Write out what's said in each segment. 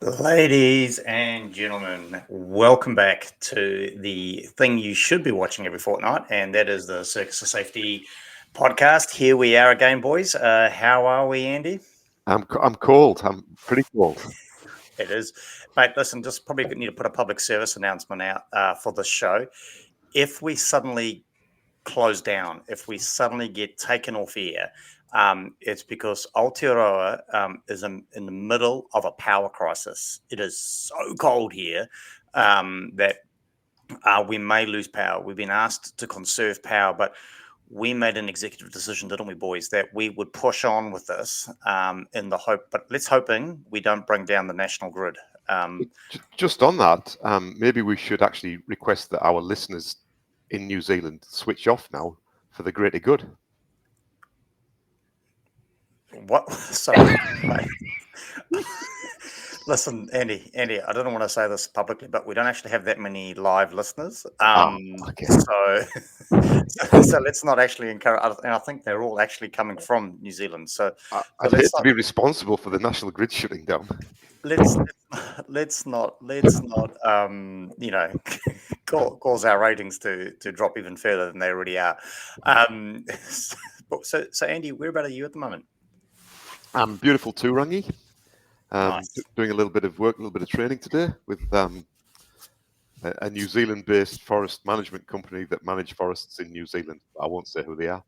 Ladies and gentlemen, welcome back to the thing you should be watching every fortnight, and that is the Circus of Safety podcast. Here we are again, boys. How are we, Andy? I'm cold. I'm pretty cold. It is. Mate, listen, just probably need to put a public service announcement out for this show. If we suddenly close down, if we suddenly get taken off air, it's because Aotearoa is in the middle of a power crisis. It is so cold here that we may lose power. We've been asked to conserve power, but we made an executive decision, didn't we, boys, that we would push on with this in the hope, but let's hoping we don't bring down the national grid. Just on that, maybe we should actually request that our listeners in New Zealand switch off now for the greater good. What? Sorry. Listen, Andy, I don't want to say this publicly, but we don't actually have that many live listeners. Okay. So let's not actually encourage. And I think they're all actually coming from New Zealand. So I'd hate to be responsible for the national grid shutting down. Let's not cause our ratings to drop even further than they already are. So Andy, whereabout are you at the moment? Beautiful Turangi. Nice. Doing a little bit of work, a little bit of training today with a New Zealand-based forest management company that manage forests in New Zealand. I won't say who they are.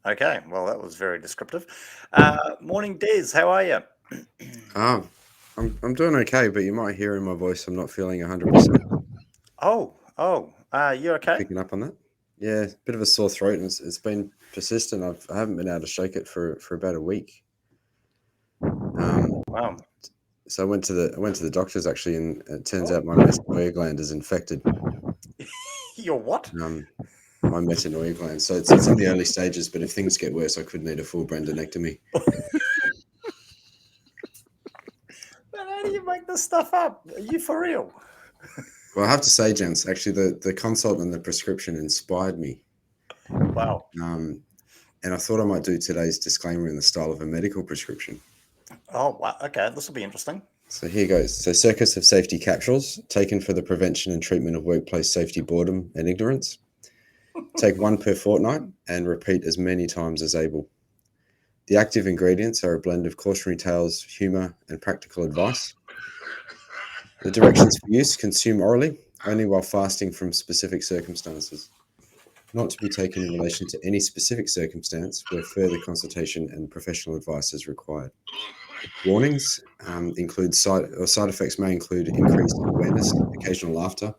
Okay, well, that was very descriptive. Morning, Des. How are you? I'm doing okay, but you might hear in my voice I'm not feeling 100%. You okay? Picking up on that? Yeah, bit of a sore throat, and it's been persistent. I haven't been able to shake it for about a week. Wow. So I went to the doctors actually, and it turns out my metanoia gland is infected. Your what? My metanoia gland. So it's in the early stages, but if things get worse, I could need a full Brendanectomy. Man, how do you make this stuff up? Are you for real? Well, I have to say, gents, actually, the consult and the prescription inspired me. Wow. And I thought I might do today's disclaimer in the style of a medical prescription. Oh, wow. Okay, this will be interesting. So here goes. So Circus of Safety capsules taken for the prevention and treatment of workplace safety boredom and ignorance. Take one per fortnight and repeat as many times as able. The active ingredients are a blend of cautionary tales, humour, and practical advice. The directions for use: consume orally, only while fasting from specific circumstances. Not to be taken in relation to any specific circumstance where further consultation and professional advice is required. Warnings include side effects may include increased awareness, occasional laughter,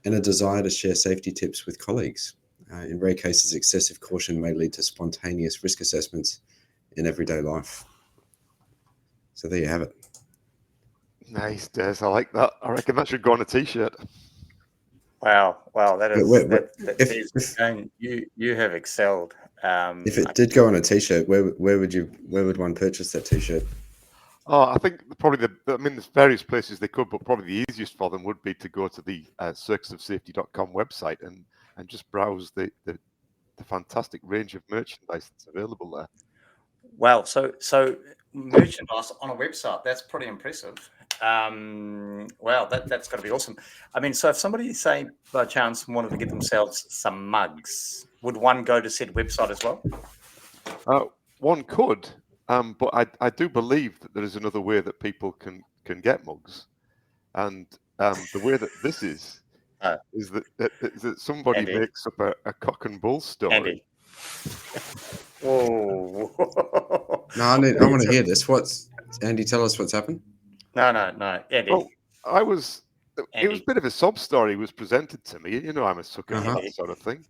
and a desire to share safety tips with colleagues. In rare cases, excessive caution may lead to spontaneous risk assessments in everyday life. So there you have it. Nice, Des. I like that. I reckon that should go on a T-shirt. Wow, that is. You have excelled. If it did go on a T-shirt, where would one purchase that T-shirt? Oh, I think probably there's various places they could, but probably the easiest for them would be to go to the circusofsafety.com website and just browse the fantastic range of merchandise that's available there. Wow, so merchandise on a website, that's pretty impressive. Wow, that's got to be awesome. I mean, so if somebody, say, by chance wanted to get themselves some mugs, would one go to said website as well? One could. But I do believe that there is another way that people can get mugs, and the way that this is that somebody Andy. makes up a cock and bull story. Andy. Oh. No, I want to hear this. Andy? Tell us what's happened. No, Andy. Well, it was a bit of a sob story. It was presented to me. You know, I'm a sucker for that sort of thing.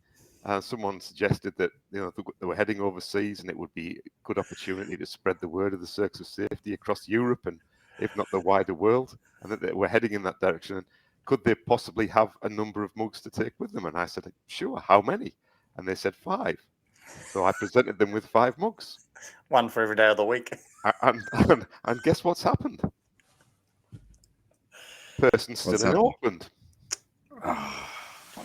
Someone suggested that they were heading overseas, and it would be a good opportunity to spread the word of the Circus of Safety across Europe and, if not the wider world, and that they were heading in that direction. And could they possibly have a number of mugs to take with them? And I said, sure. How many? And they said 5. So I presented them with 5 mugs. One for every day of the week. And guess what's happened? Person's still in Auckland.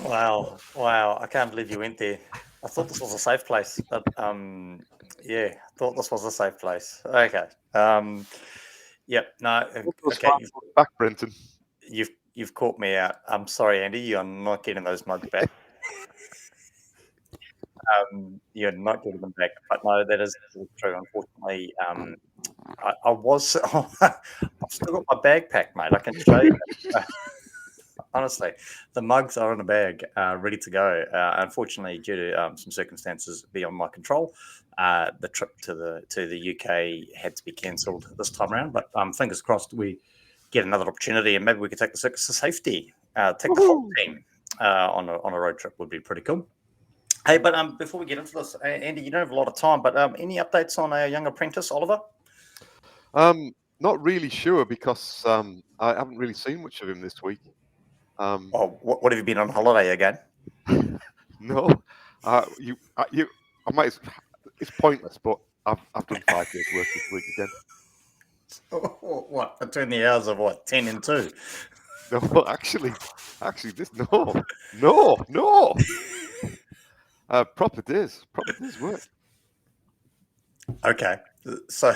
Wow! I can't believe you went there. I thought this was a safe place, but thought this was a safe place. Okay. Yep. No. Okay. Back, Brenton. You've caught me out. I'm sorry, Andy. You're not getting those mugs back. You're not getting them back. But no, that is true. Unfortunately, I was. I've still got my bag packed, mate. I can show you. Honestly, the mugs are in a bag, ready to go. Unfortunately, due to some circumstances beyond my control, the trip to the UK had to be cancelled this time around. But fingers crossed, we get another opportunity, and maybe we could take the Circus of Safety, take the whole team on a road trip. Would be pretty cool. Hey, but before we get into this, Andy, you don't have a lot of time, but any updates on our young apprentice, Oliver? Not really sure because I haven't really seen much of him this week. What have you been on holiday again? No, I might. It's pointless, but I've done 5 days work this week again. What? Between the hours of what, 10 and 2? No, actually, this no. Proper days work. Okay, so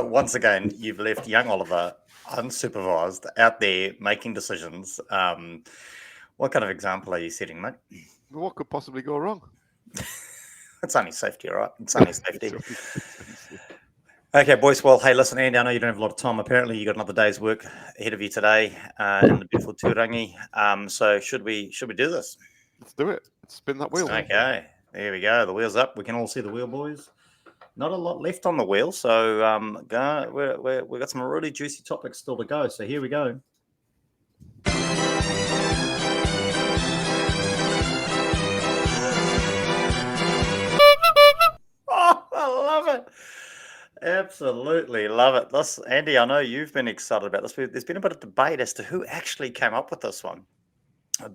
once again, you've left young Oliver unsupervised out there making decisions. What kind of example are you setting, mate? What could possibly go wrong? It's only safety, right? It's only safety. Okay, boys. Well, hey, listen, Andy, I know you don't have a lot of time. Apparently, you got another day's work ahead of you today in the beautiful Turangi. So should we do this? Let's do it. Let's spin that wheel. Okay, there we go. The wheel's up. We can all see the wheel, boys. Not a lot left on the wheel, so we've got some really juicy topics still to go. So here we go. Oh, I love it. Absolutely love it. This, Andy, I know you've been excited about this. There's been a bit of debate as to who actually came up with this one.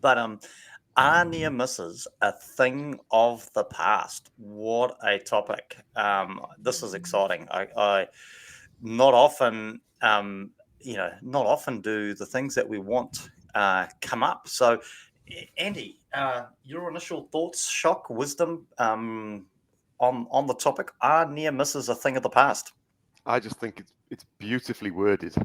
But are near misses a thing of the past? What a topic. This is exciting. I not often, not often do the things that we want come up. So, Andy, your initial thoughts, shock, wisdom on the topic: are near misses a thing of the past? I just think it's beautifully worded.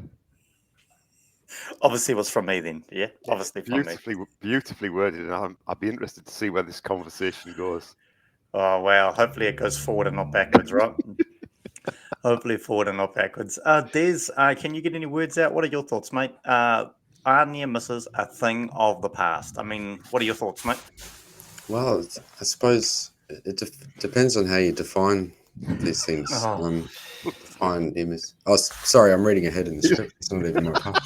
Obviously, it was from me then. Yeah, obviously from me. Beautifully worded, and I'd be interested to see where this conversation goes. Oh wow! Hopefully, it goes forward and not backwards, right? Hopefully, forward and not backwards. Des, can you get any words out? What are your thoughts, mate? Are near misses a thing of the past? I mean, what are your thoughts, mate? Well, I suppose it depends on how you define these things. Define near miss. Oh, sorry, I'm reading ahead in the script. It's not even my part.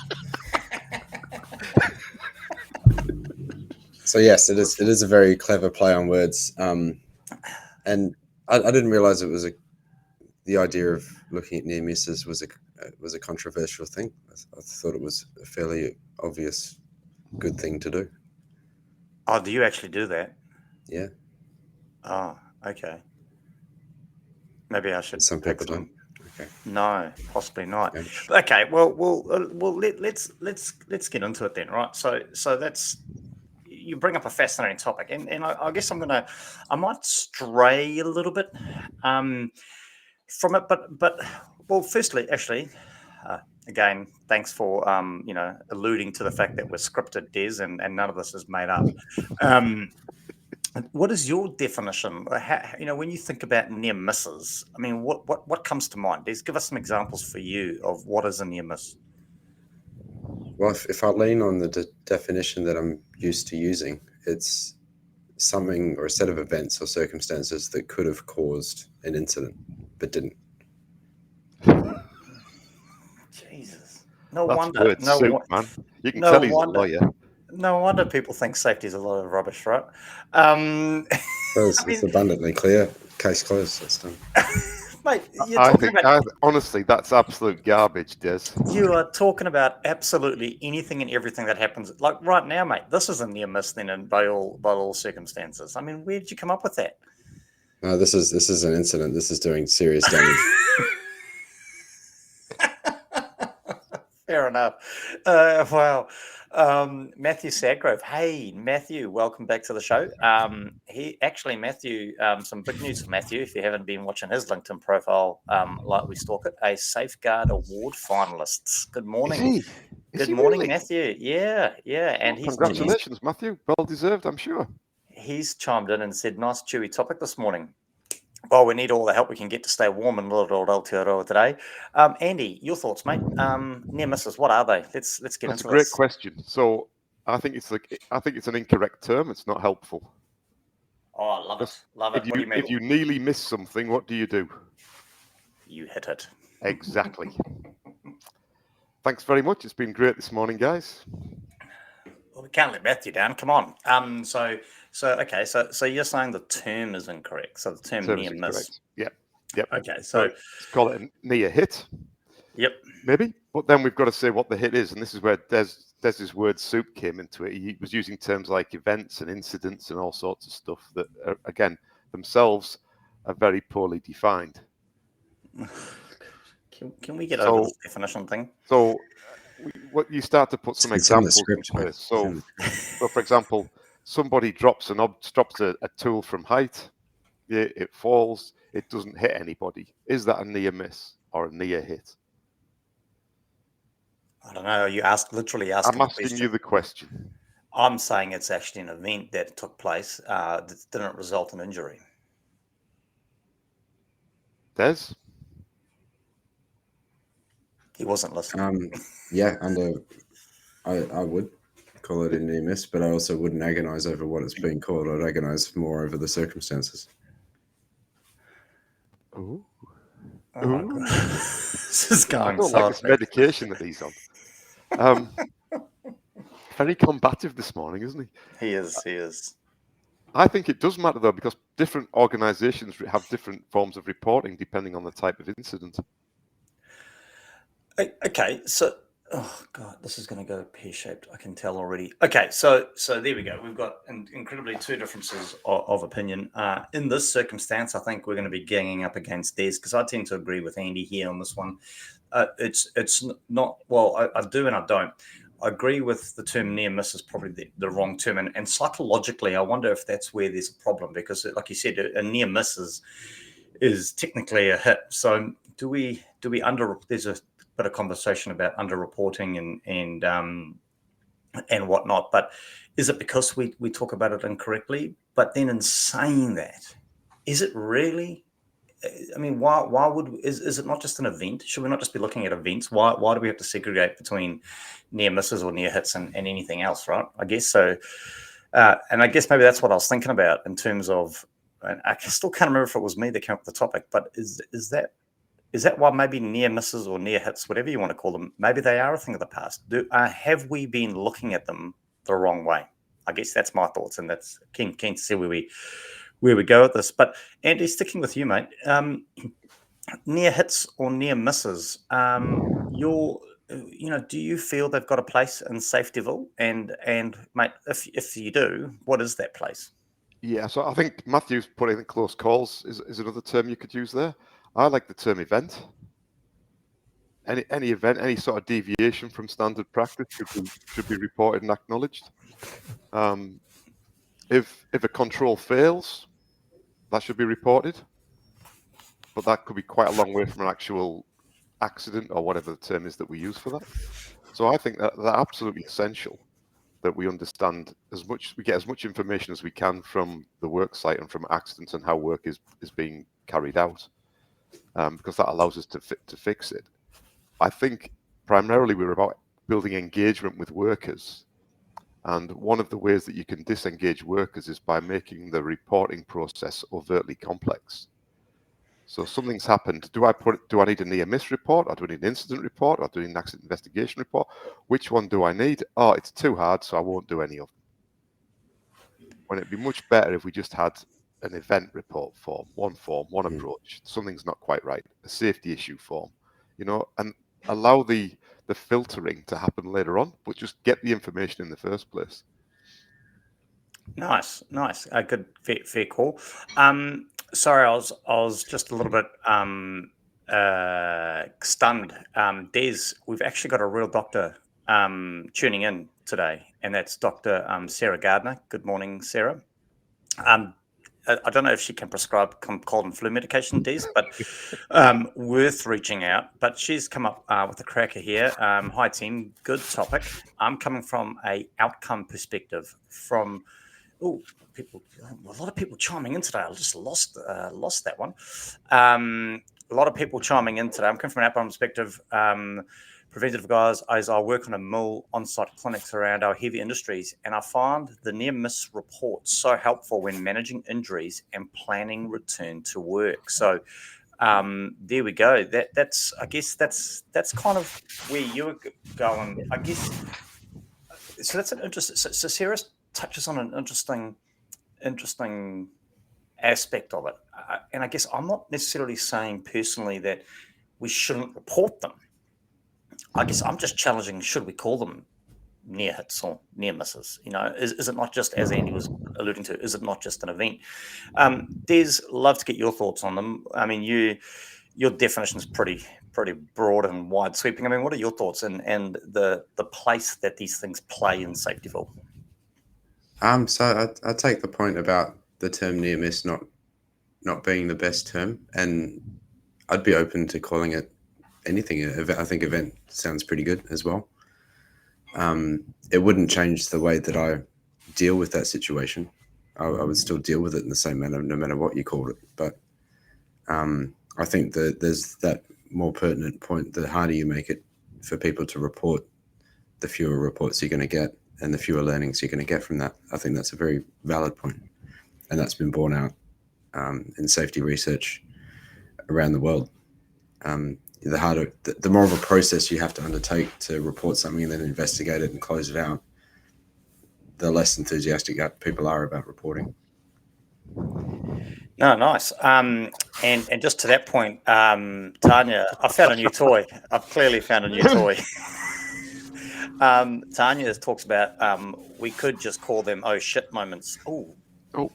So yes, it is a very clever play on words, and I didn't realize it was the idea of looking at near misses was a controversial thing. I thought it was a fairly obvious good thing to do. Oh, do you actually do that? Yeah. Oh, okay. Maybe I should. Some people don't. Okay. No, possibly not. Okay. Well, let's get into it then, right? So that's. You bring up a fascinating topic, and I guess I might stray a little bit from it, but firstly, actually, again, thanks for alluding to the fact that we're scripted, Des, and none of this is made up. What is your definition? When you think about near misses, I mean, what comes to mind? Des, give us some examples for you of what is a near miss. Well, if I lean on the definition that I'm used to using, it's something or a set of events or circumstances that could have caused an incident but didn't. Jesus. No That's wonder. man. You can tell he's a lawyer. No wonder people think safety is a lot of rubbish, right? It's abundantly clear. Case closed. That's done. Mate, honestly, that's absolute garbage, Des. You are talking about absolutely anything and everything that happens. Like right now, mate, this is a near miss then, and by all circumstances. I mean, where did you come up with that? No, this is an incident. This is doing serious damage. Fair enough. Wow. Matthew Sadgrove. Hey, Matthew, welcome back to the show. Matthew, some big news for Matthew. If you haven't been watching his LinkedIn profile, like we stalk it, a Safeguard Award finalists. Good morning. Good morning, really? Matthew. Yeah. And congratulations, Matthew. Well deserved, I'm sure. He's chimed in and said, nice chewy topic this morning. Well, we need all the help we can get to stay warm in little old Aotearoa today. Andy, your thoughts, mate? Near misses, what are they? Let's get That's into a great this. question. So I think it's an incorrect term. It's not helpful. Oh, I love it. Love it. What do you mean? If you nearly miss something, what do? You hit it. Exactly. Thanks very much. It's been great this morning, guys. Well, we can't let Matthew down. Come on. So you're saying the term is incorrect. So the term near miss. Yep. Okay. So let's call it a near hit. Yep. Maybe. But then we've got to say what the hit is, and this is where Des's word soup came into it. He was using terms like events and incidents and all sorts of stuff that, again, themselves are very poorly defined. Can we get over this definition thing? So, what you start to put some examples in place. So, for example, somebody drops a tool from height. Yeah, it falls. It doesn't hit anybody. Is that a near miss or a near hit? I don't know. You literally asking. I'm asking you the question. I'm saying it's actually an event that took place that didn't result in injury. Des? He wasn't listening. I would call it a near miss, but I also wouldn't agonize over what it's being called. I'd agonize more over the circumstances. Ooh. Oh my God. This is going so like it's medication that he's on. Very combative this morning, isn't he? He is. I think it does matter, though, because different organisations have different forms of reporting depending on the type of incident. Okay, so, oh God, this is going to go pear-shaped. I can tell already. Okay, so there we go. We've got incredibly two differences of opinion. In this circumstance, I think we're going to be ganging up against Des, because I tend to agree with Andy here on this one. It's not, well, I do and I don't. I agree with the term near miss is probably the wrong term. And psychologically, I wonder if that's where there's a problem, because like you said, a near miss is technically a hit. So do we there's a bit of conversation about underreporting and whatnot, but is it because we talk about it incorrectly? But then in saying that, is it really? I mean, why is it not just an event? Should we not just be looking at events? Why do we have to segregate between near misses or near hits and anything else, right? I guess so. And I guess maybe that's what I was thinking about in terms of, and I still can't remember if it was me that came up with the topic, but is that why maybe near misses or near hits, whatever you want to call them, maybe they are a thing of the past? Have we been looking at them the wrong way? I guess that's my thoughts, and that's keen to see where we go with this. But Andy, sticking with you, mate, near hits or near misses, do you feel they've got a place in Safetyville? And mate, if you do, what is that place? Yeah, so I think Matthew's putting it close calls is another term you could use there. I like the term event. Any event, any sort of deviation from standard practice should be reported and acknowledged. If a control fails, that should be reported. But that could be quite a long way from an actual accident or whatever the term is that we use for that. So I think that's absolutely essential that we understand we get as much information as we can from the work site and from accidents and how work is being carried out, because that allows us to fix it. I think primarily we're about building engagement with workers. And one of the ways that you can disengage workers is by making the reporting process overtly complex. So something's happened. Do I need a near miss report, or do I need an incident report, or do I need an accident investigation report? Which one do I need? Oh, it's too hard, so I won't do any of them. When it'd be much better if we just had an event report form, one approach. Something's not quite right. A safety issue form, and allow the filtering to happen later on, but just get the information in the first place. Nice. A good fair call. Sorry, I was just a little bit stunned. Des, we've actually got a real doctor tuning in today, and that's Dr. Sarah Gardner. Good morning, Sarah. I don't know if she can prescribe cold and flu medication, Des, but worth reaching out. But she's come up with a cracker here. Hi, team. Good topic. I'm coming from a outcome perspective. A lot of people chiming in today. I just lost that one. A lot of people chiming in today. I'm coming from an outcome perspective. Preventative guys, as I work on a mill on-site clinics around our heavy industries, and I find the near-miss report so helpful when managing injuries and planning return to work. So there we go. That's kind of where you're going, I guess. So that's an interesting. So Sarah touches on an interesting aspect of it, and I guess I'm not necessarily saying personally that we shouldn't report them. I guess I'm just challenging, should we call them near hits or near misses? Is it not just, as Andy was alluding to, is it not just an event? Des, love to get your thoughts on them. I mean, your definition is pretty broad and wide sweeping. I mean, what are your thoughts and the place that these things play in safetyville? So I take the point about the term near miss not being the best term, and I'd be open to calling it anything. I think event sounds pretty good as well. It wouldn't change the way that I deal with that situation. I would still deal with it in the same manner, no matter what you called it. But I think that there's that more pertinent point. The harder you make it for people to report, the fewer reports you're going to get and the fewer learnings you're going to get from that. I think that's a very valid point. And that's been borne out in safety research around the world. The more of a process you have to undertake to report something and then investigate it and close it out, the less enthusiastic people are about reporting. No, nice. And just to that point, Tanya, I found a new toy. I've clearly found a new toy. Tanya talks about we could just call them oh shit moments. We've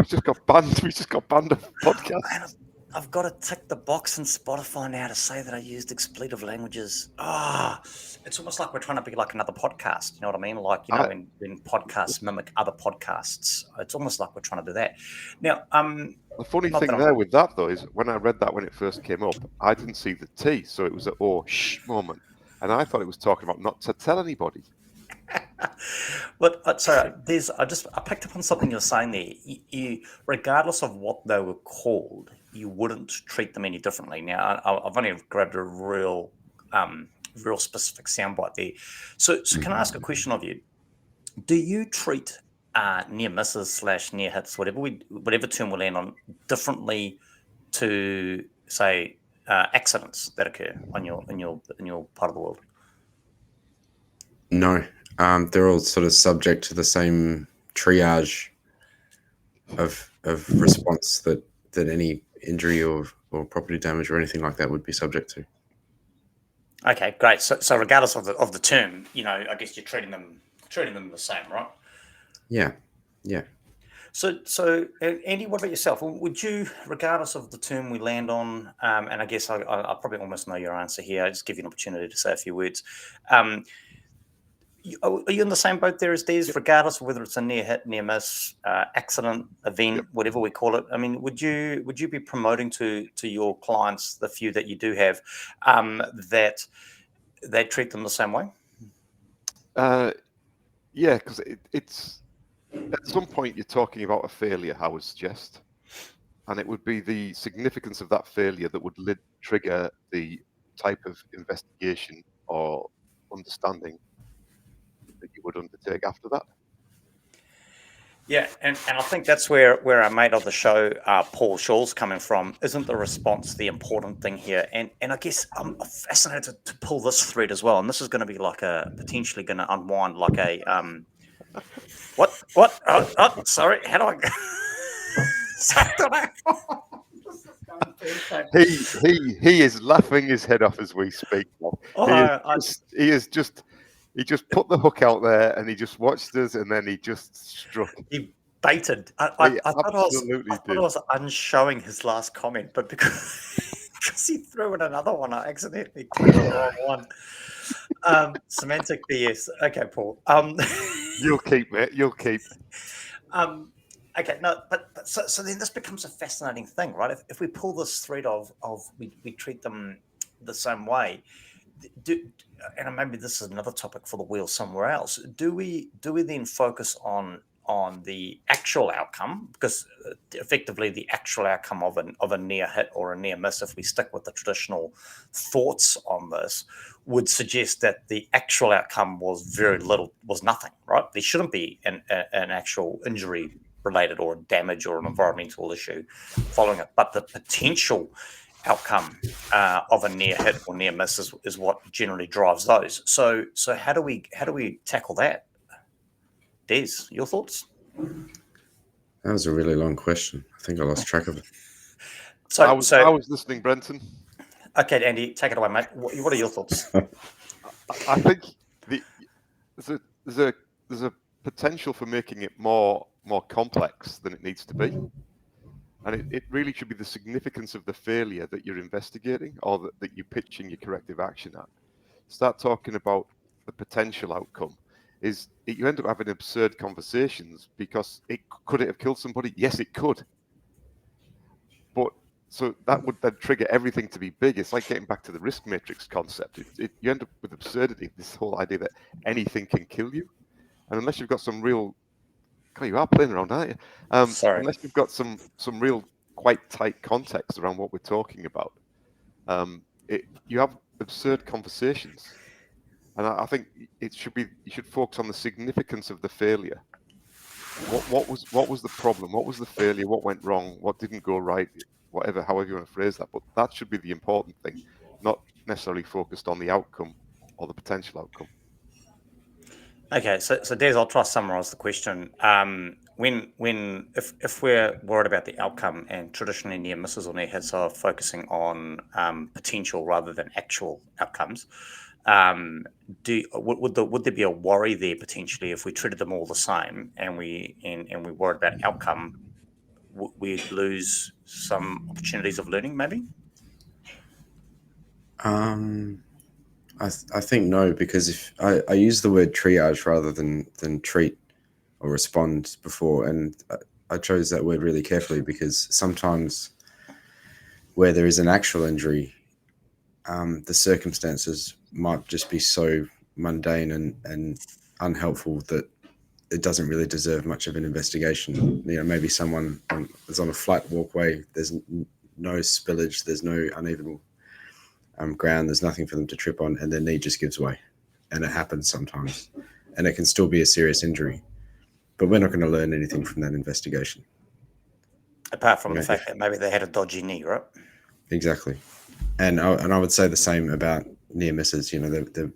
just got banned. We just got banned off the podcast. Man, I've got to tick the box in Spotify now to say that I used expletive languages. It's almost like we're trying to be like another podcast. You know what I mean? Like, when podcasts mimic other podcasts, it's almost like we're trying to do that. Now, the funny thing there with that, though, is when I read that when it first came up, I didn't see the T, so it was a oh shh moment. And I thought it was talking about not to tell anybody. But sorry, I picked up on something you're saying there. You, regardless of what they were called, you wouldn't treat them any differently. Now, I've only grabbed a real specific soundbite there. So can I ask a question of you? Do you treat near misses / near hits, whatever term we land on, differently to say accidents that occur in your part of the world? No, they're all sort of subject to the same triage of response that any injury or property damage or anything like that would be subject to. Okay, great. So regardless of the term, I guess you're treating them the same, right? Yeah. So Andy, what about yourself? Would you, regardless of the term we land on, and I guess I probably almost know your answer here, I'll just give you an opportunity to say a few words. Are you in the same boat there as Des, regardless of whether it's a near hit, near miss, accident, event, whatever we call it? I mean, would you be promoting to your clients, the few that you do have, that they treat them the same way? Yeah, because it's at some point you're talking about a failure, I would suggest, and it would be the significance of that failure that would trigger the type of investigation or understanding that you would undertake after that. Yeah, and I think that's where our mate of the show, Paul Shaw's coming from. Isn't the response the important thing here? And I guess I'm fascinated to pull this thread as well. And this is going to be like potentially going to unwind like a what? Oh, sorry, how do I go? He is laughing his head off as we speak. He just put the hook out there and he just watched us and then he just struck. He baited. I thought I was unshowing his last comment, but because he threw in another one. I accidentally clicked the wrong one. Semantic BS. Okay, Paul. You'll keep, mate. You'll keep. Okay, no, but so then this becomes a fascinating thing, right? If we pull this thread of we treat them the same way, and maybe this is another topic for the wheel somewhere else. Do we then focus on the actual outcome, because effectively the actual outcome of a near hit or a near miss, if we stick with the traditional thoughts on this, would suggest that the actual outcome was nothing, right? There shouldn't be an actual injury related or damage or an environmental issue following it, but the potential outcome of a near hit or near miss is what generally drives those. So how do we tackle that? Des, your thoughts? That was a really long question. I think I lost track of it. So I was listening, Brenton. Okay, Andy, take it away, mate. What are your thoughts? I think there's a potential for making it more complex than it needs to be, and it really should be the significance of the failure that you're investigating or that you're pitching your corrective action at. Start talking about the potential outcome. You end up having absurd conversations because could it have killed somebody? Yes, it could. But so that would then trigger everything to be big. It's like getting back to the risk matrix concept. You end up with absurdity, this whole idea that anything can kill you. And unless you've got some real... God, you are playing around, aren't you? Sorry. Unless you've got some real quite tight context around what we're talking about, you have absurd conversations. And I think you should focus on the significance of the failure. What was the problem? What was the failure? What went wrong? What didn't go right? However you want to phrase that. But that should be the important thing, not necessarily focused on the outcome or the potential outcome. Okay, so Des, I'll try to summarize the question. If we're worried about the outcome, and traditionally near misses or near hits are focusing on potential rather than actual outcomes, would there be a worry there potentially if we treated them all the same and we worried about outcome, we'd lose some opportunities of learning maybe? I think no, because if I use the word triage rather than treat or respond before, and I chose that word really carefully because sometimes where there is an actual injury, the circumstances might just be so mundane and unhelpful that it doesn't really deserve much of an investigation. Maybe someone is on a flat walkway, there's no spillage, there's no uneven ground, there's nothing for them to trip on, and their knee just gives way. And it happens sometimes, and it can still be a serious injury, but we're not going to learn anything from that investigation, apart from the fact that maybe they had a dodgy knee, right? Exactly. And I would say the same about near misses, the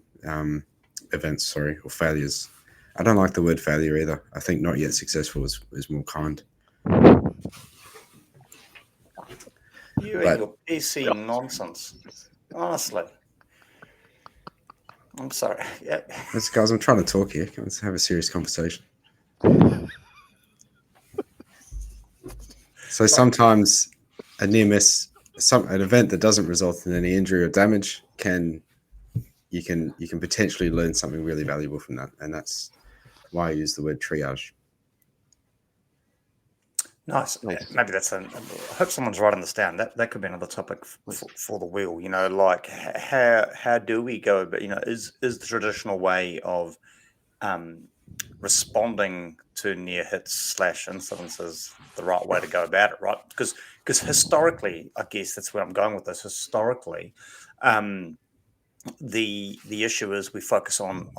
events, or failures. I don't like the word failure either. I think not yet successful is more kind. You and your PC nonsense. Honestly. I'm sorry. Yeah. Guys, I'm trying to talk here. Let's have a serious conversation. So sometimes a near miss, an event that doesn't result in any injury or damage, you can potentially learn something really valuable from that, and that's why I use the word triage. Nice. Maybe I hope someone's writing this down. That could be another topic for the wheel. Like how do we go? But is the traditional way of responding to near hits / incidences the right way to go about it? Right? Because historically, I guess that's where I'm going with this. Historically, the issue is we focus on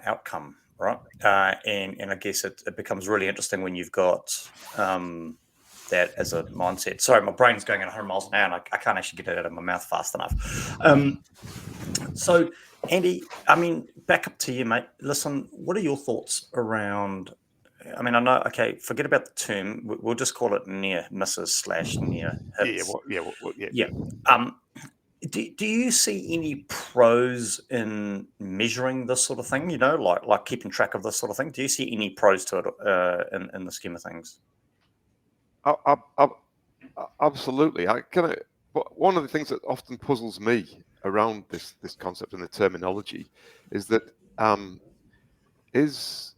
outcome. Right. And I guess it becomes really interesting when you've got that as a mindset. Sorry, my brain's going at 100 miles an hour and I can't actually get it out of my mouth fast enough. So, Andy, back up to you, mate. Listen, what are your thoughts around... I know, okay, forget about the term. We'll just call it near misses / near hits. Yeah. Do you see any pros in measuring this sort of thing? Like keeping track of this sort of thing. Do you see any pros to it in the scheme of things? I Absolutely. But one of the things that often puzzles me around this concept and the terminology is that is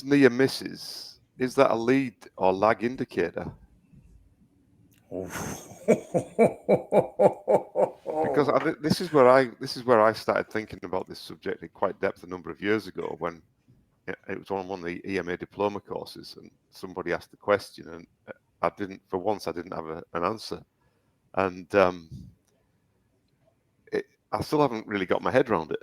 near misses, is that a lead or lag indicator? Because this is where I started thinking about this subject in quite depth a number of years ago, when it was on one of the EMA diploma courses, and somebody asked the question, and I didn't have an answer, and I still haven't really got my head around it.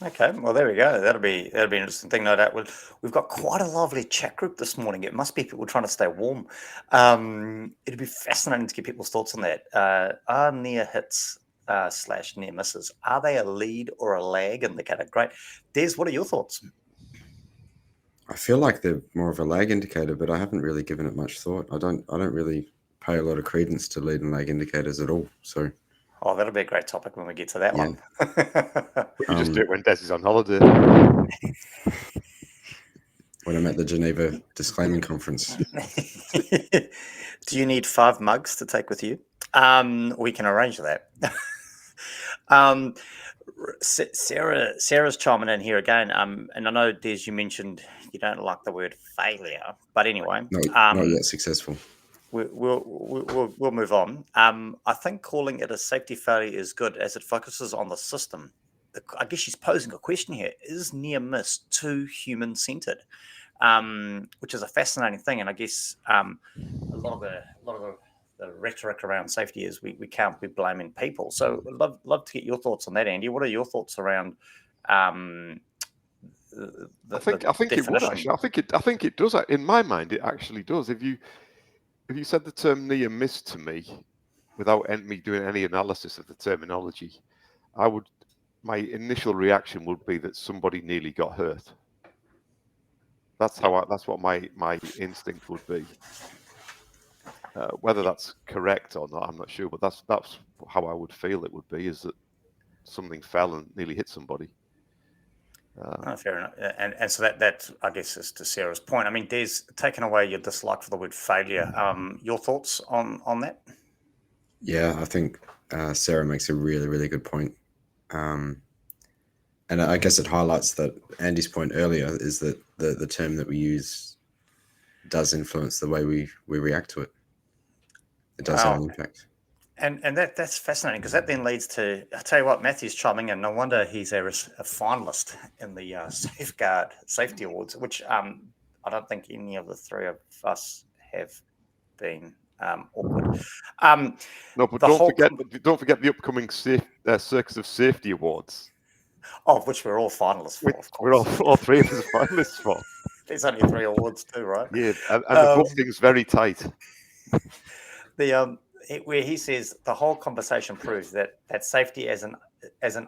Okay, well, there we go. That'll be an interesting thing. No doubt. We've got quite a lovely chat group this morning. It must be people trying to stay warm. It'd be fascinating to get people's thoughts on that. Are near hits / near misses, are they a lead or a lag indicator? Great. Des, what are your thoughts? I feel like they're more of a lag indicator, but I haven't really given it much thought. I don't really pay a lot of credence to lead and lag indicators at all. So. Oh, that'll be a great topic when we get to that one. We can just do it when Des is on holiday. When I'm at the Geneva Disclaiming Conference. Do you need 5 mugs to take with you? We can arrange that. Sarah's chiming in here again. And I know, Des, you mentioned you don't like the word failure, but anyway, not yet successful. We'll move on. I think calling it a safety failure is good, as it focuses on the system. I guess she's posing a question here: is near miss too human centered? Which is a fascinating thing, and I guess a lot of the rhetoric around safety is we can't be blaming people. So I'd love to get your thoughts on that, Andy. What are your thoughts around? I think it would actually. I think it does. In my mind, it actually does. If you said the term near miss to me without me doing any analysis of the terminology, my initial reaction would be that somebody nearly got hurt. That's what my instinct would be. Whether that's correct or not, I'm not sure, but that's how I would feel it would be, is that something fell and nearly hit somebody. Fair enough. And so that I guess is to Sarah's point. I mean, Des, taking away your dislike for the word failure, your thoughts on that? Yeah, I think Sarah makes a really, really good point. And I guess it highlights that Andy's point earlier is that the term that we use does influence the way we react to it. It does have an impact. And that's fascinating, because that then leads to, I tell you what, Matthew's chiming in. No wonder he's a finalist in the Safeguard Safety Awards, which I don't think any of the three of us have been awkward. No, but don't forget the upcoming Circus of Safety Awards. Of which we're all finalists for, of course. We're all 3 of us finalists for. There's only 3 awards too, right? Yeah, and the voting's very tight. Where he says the whole conversation proves that safety as an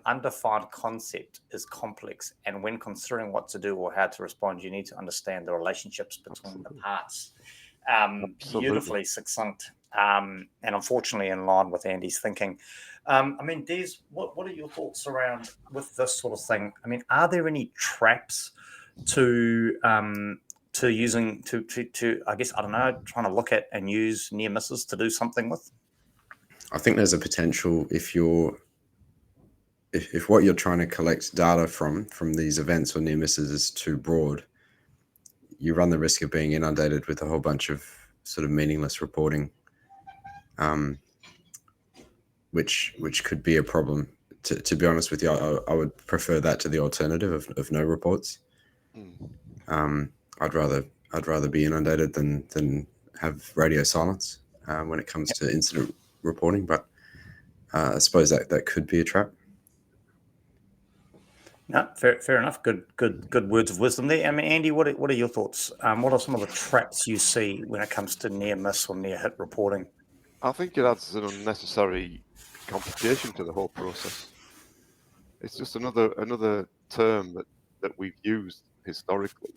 undefined concept is complex, and when considering what to do or how to respond, you need to understand the relationships between the parts. Beautifully succinct, and unfortunately in line with Andy's thinking. I mean, Des, what are your thoughts around with this sort of thing? I mean, are there any traps to using to I guess, I don't know, trying to look at and use near misses to do something with? I think there's a potential if what you're trying to collect data from these events or near misses is too broad, you run the risk of being inundated with a whole bunch of sort of meaningless reporting, which could be a problem. To be honest with you, I would prefer that to the alternative of no reports. I'd rather be inundated than have radio silence when it comes to incident reporting. But I suppose that could be a trap. No, fair enough. Good words of wisdom there. I mean, Andy, what are your thoughts? What are some of the traps you see when it comes to near miss or near hit reporting? I think it adds an unnecessary complication to the whole process. It's just another term that we've used historically,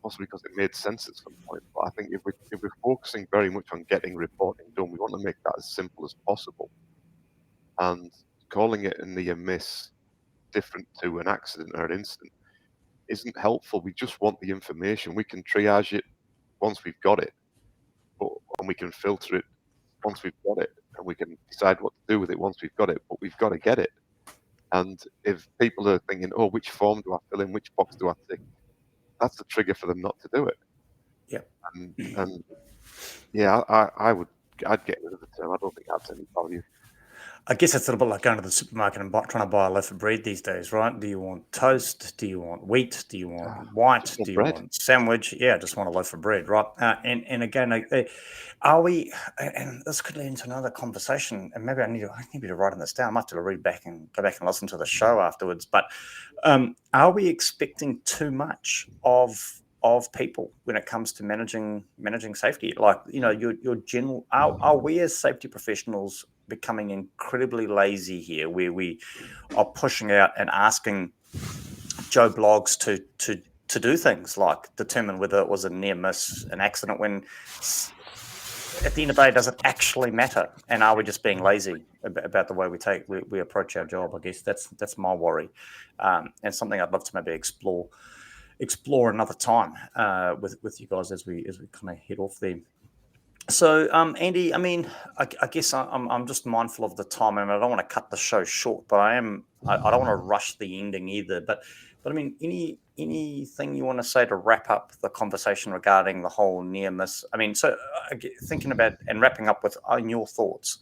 possibly because it made sense at some point. But I think if we're focusing very much on getting reporting done, we want to make that as simple as possible. And calling it a near miss different to an accident or an incident isn't helpful. We just want the information. We can triage it once we've got it, and we can filter it once we've got it, and we can decide what to do with it once we've got it, but we've got to get it. And if people are thinking, oh, which form do I fill in, which box do I tick, that's the trigger for them not to do it. Yeah. And yeah, I'd get rid of the term. I don't think that's any value. I guess it's a little bit like going to the supermarket and trying to buy a loaf of bread these days, right? Do you want toast? Do you want wheat? Do you want white? Do you want sandwich? Yeah, I just want a loaf of bread, right? And again, are we? And this could lead into another conversation. And maybe I need to write this down. I might have to read back and go back and listen to the show afterwards. But are we expecting too much of people when it comes to managing safety? Like, your general, are we as safety professionals becoming incredibly lazy here, where we are pushing out and asking Joe Blogs to do things like determine whether it was a near miss, an accident, when at the end of the day, does it actually matter? And are we just being lazy about the way we approach our job? I guess that's my worry, and something I'd love to maybe explore another time with you guys as we kind of head off there. So, Andy, I mean, I guess I'm just mindful of the time, and I don't want to cut the show short, but I don't want to rush the ending either. But I mean, anything you want to say to wrap up the conversation regarding the whole near miss? I mean, so thinking about and wrapping up with in your thoughts,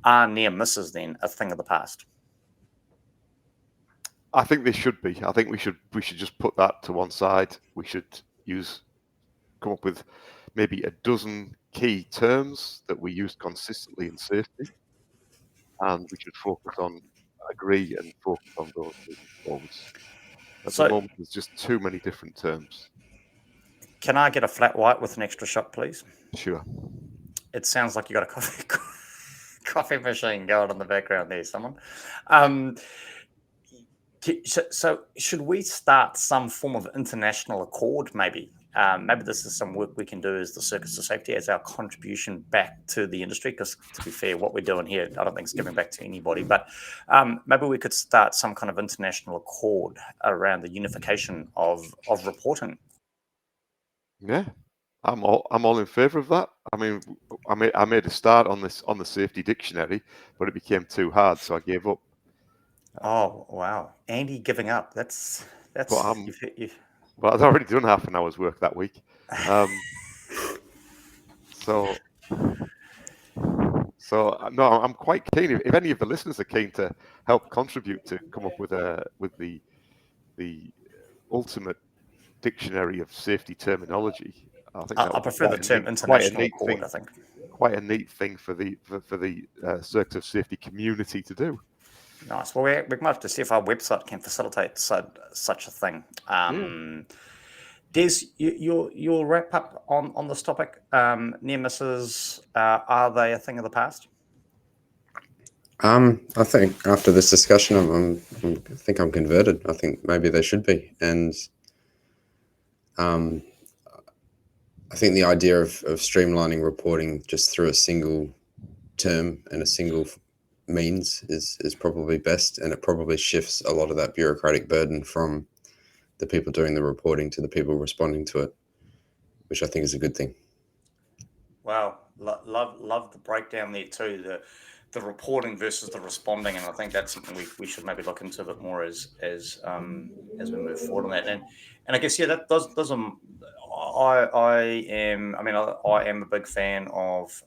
are near misses then a thing of the past? I think they should be. I think we should just put that to one side. We should come up with maybe a dozen key terms that we use consistently in safety, and we should agree and focus on those moving forwards. At the moment, there's just too many different terms. Can I get a flat white with an extra shot, please? Sure. It sounds like you got a coffee machine going in the background there, someone. So should we start some form of international accord, maybe? Maybe this is some work we can do as the Circus of Safety as our contribution back to the industry, because to be fair, what we're doing here, I don't think it's giving back to anybody, but maybe we could start some kind of international accord around the unification of reporting. Yeah, I'm all in favour of that. I mean, I made a start on the safety dictionary, but it became too hard, so I gave up. Oh, wow. Andy giving up. That's Well, I'd already done half an hour's work that week. So no, I'm quite keen. If any of the listeners are keen to help contribute to come up with the ultimate dictionary of safety terminology, I think I prefer the term international accord. I think quite a neat thing for the Circus of Safety community to do. Nice. Well, we might have to see if our website can facilitate such a thing. Des, you'll wrap up on this topic. Near misses, are they a thing of the past? I think after this discussion, I think I'm converted. I think maybe they should be, and I think the idea of streamlining reporting just through a single term and a single means is probably best, and it probably shifts a lot of that bureaucratic burden from the people doing the reporting to the people responding to it, which I think is a good thing. Wow, love the breakdown there too, the reporting versus the responding, and I think that's something we should maybe look into a bit more as we move forward on that. And I guess that does I am a big fan of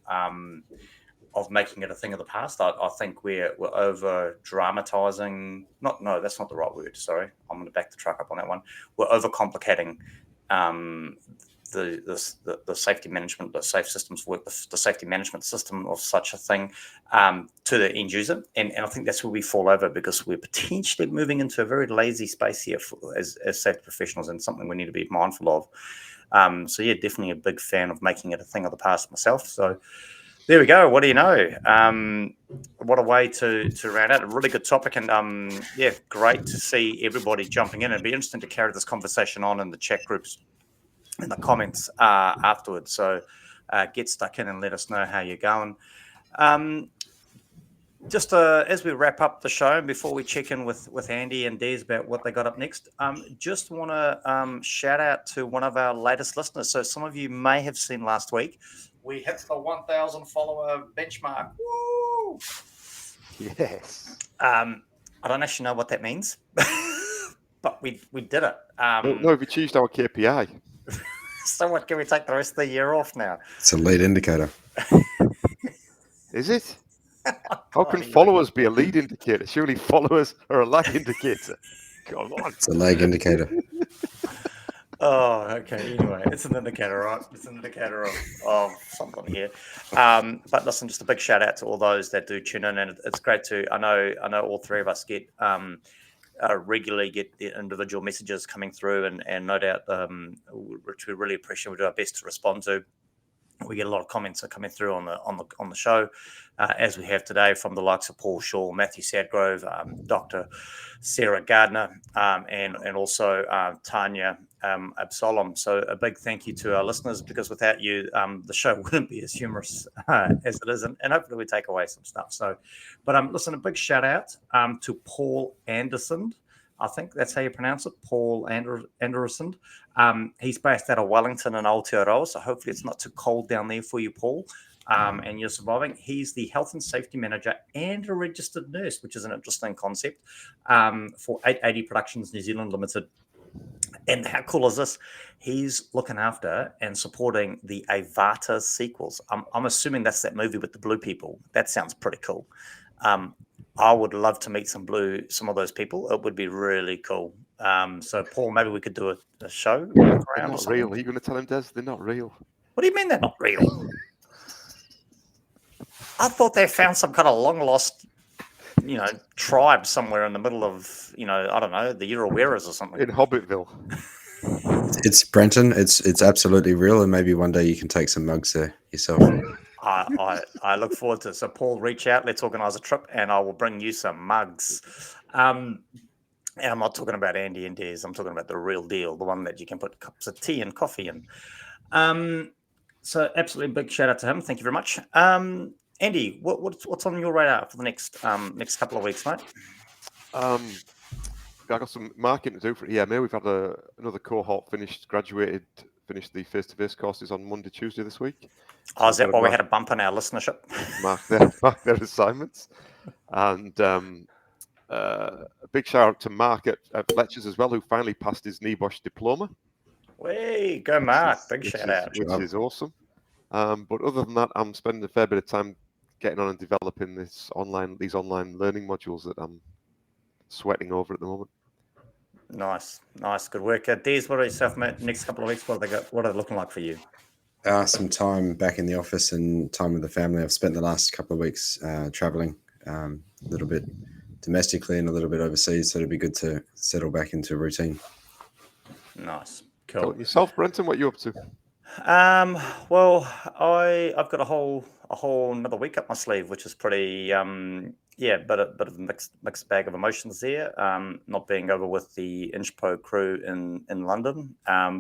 making it a thing of the past. I think we're over dramatizing. No, that's not the right word. Sorry, I'm going to back the truck up on that one. We're over complicating the safety management, the safe systems work, the safety management system of such a thing to the end user, and I think that's where we fall over, because we're potentially moving into a very lazy space here as safety professionals, and something we need to be mindful of. So yeah, definitely a big fan of making it a thing of the past myself. So. There we go. What do you know? What a way to round out a really good topic, and great to see everybody jumping in. It'd be interesting to carry this conversation on in the chat groups, in the comments afterwards. So get stuck in and let us know how you're going. Just as we wrap up the show, and before we check in with Andy and Des about what they got up next, just want to shout out to one of our latest listeners. So some of you may have seen last week, We hit the 1,000 follower benchmark. Woo! Yes. I don't actually know what that means, but we did it. No, we've achieved our KPI. So what, can we take the rest of the year off now? It's a lead indicator. Is it? How can followers be a lead indicator? Surely followers are a lag indicator. Come on. It's a lag indicator. Oh, okay. Anyway, it's an indicator, right? It's an indicator of something here. But listen, just a big shout out to all those that do tune in, and it's great to. I know all three of us get regularly get the individual messages coming through, and no doubt which we really appreciate. We do our best to respond to. We get a lot of comments that are coming through on the show, as we have today from the likes of Paul Shaw, Matthew Sadgrove, Dr. Sarah Gardner, and also Tanya Absalom. So a big thank you to our listeners, because without you, the show wouldn't be as humorous as it is, and hopefully we take away some stuff. So, but listen, a big shout out to Paul Anderson. I think that's how you pronounce it, Paul Anderson. He's based out of Wellington in Aotearoa, so hopefully it's not too cold down there for you, Paul, and you're surviving. He's the health and safety manager and a registered nurse, which is an interesting concept, for 880 Productions New Zealand Limited. And how cool is this? He's looking after and supporting the Avata sequels. I'm assuming that's that movie with the blue people. That sounds pretty cool. I would love to meet some of those people. It would be really cool. So, Paul, maybe we could do a show. They're not real. Are you going to tell him, Des? They're not real. What do you mean they're not real? I thought they found some kind of long lost, tribe somewhere in the middle of, I don't know, the Uraweras or something. In Hobbitville. It's Brenton. It's absolutely real, and maybe one day you can take some mugs there yourself. I look forward to it. So, Paul, reach out. Let's organise a trip, and I will bring you some mugs. And I'm not talking about Andy and Des. I'm talking about the real deal, the one that you can put cups of tea and coffee in. So, absolutely big shout out to him. Thank you very much. Andy, what's on your radar for the next couple of weeks, mate? I got some marketing to do for EMA. We've had another cohort finished the face-to-face courses on Monday, Tuesday this week. Oh, is that why we had a bump in our listenership? Mark their assignments. And a big shout out to Mark at Fletcher's as well, who finally passed his NEBOSH diploma. Way, go Mark. Big shout out. Which is awesome. But other than that, I'm spending a fair bit of time getting on and developing these online learning modules that I'm sweating over at the moment. Nice, good work. Des, what about yourself, mate? Next couple of weeks, what are they looking like for you? Some time back in the office and time with the family. I've spent the last couple of weeks traveling, a little bit domestically and a little bit overseas, so it'll be good to settle back into routine. Nice, cool. So yourself, Brenton, what are you up to? Well, I've got a whole another week up my sleeve, which is pretty but a bit of a mixed bag of emotions there. Not being over with the Inchpo crew in London,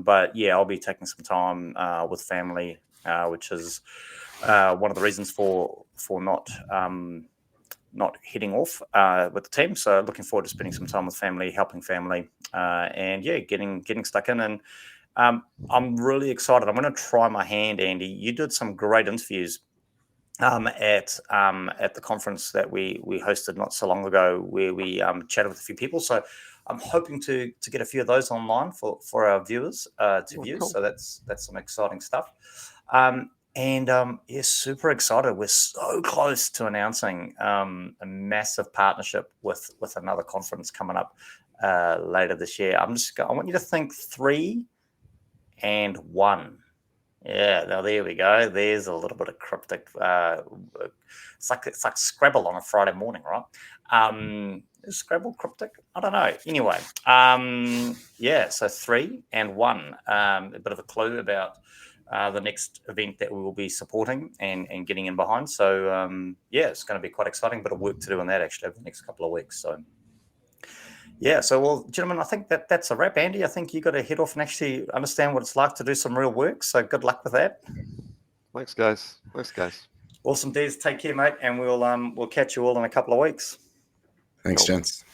but yeah, I'll be taking some time with family, which is one of the reasons for not heading off with the team. So looking forward to spending some time with family, helping family, and yeah, getting stuck in. And I'm really excited. I'm going to try my hand, Andy. You did some great interviews at the conference that we hosted not so long ago, where we chatted with a few people. So I'm hoping to get a few of those online for our viewers to view. Cool. So that's some exciting stuff. Yeah, super excited. We're so close to announcing a massive partnership with another conference coming up later this year. I want you to think 3 and 1. Yeah, now there we go. There's a little bit of cryptic. It's like Scrabble on a Friday morning, right? Is Scrabble cryptic? I don't know. Anyway, yeah. So 3 and 1. A bit of a clue about the next event that we will be supporting and getting in behind. So yeah, it's going to be quite exciting. Bit of work to do on that actually over the next couple of weeks. So. Yeah, so, well, gentlemen, I think that's a wrap. Andy, I think you got to head off and actually understand what it's like to do some real work. So good luck with that. Thanks, guys. Awesome, Des. Take care, mate, and we'll catch you all in a couple of weeks. Thanks, gents.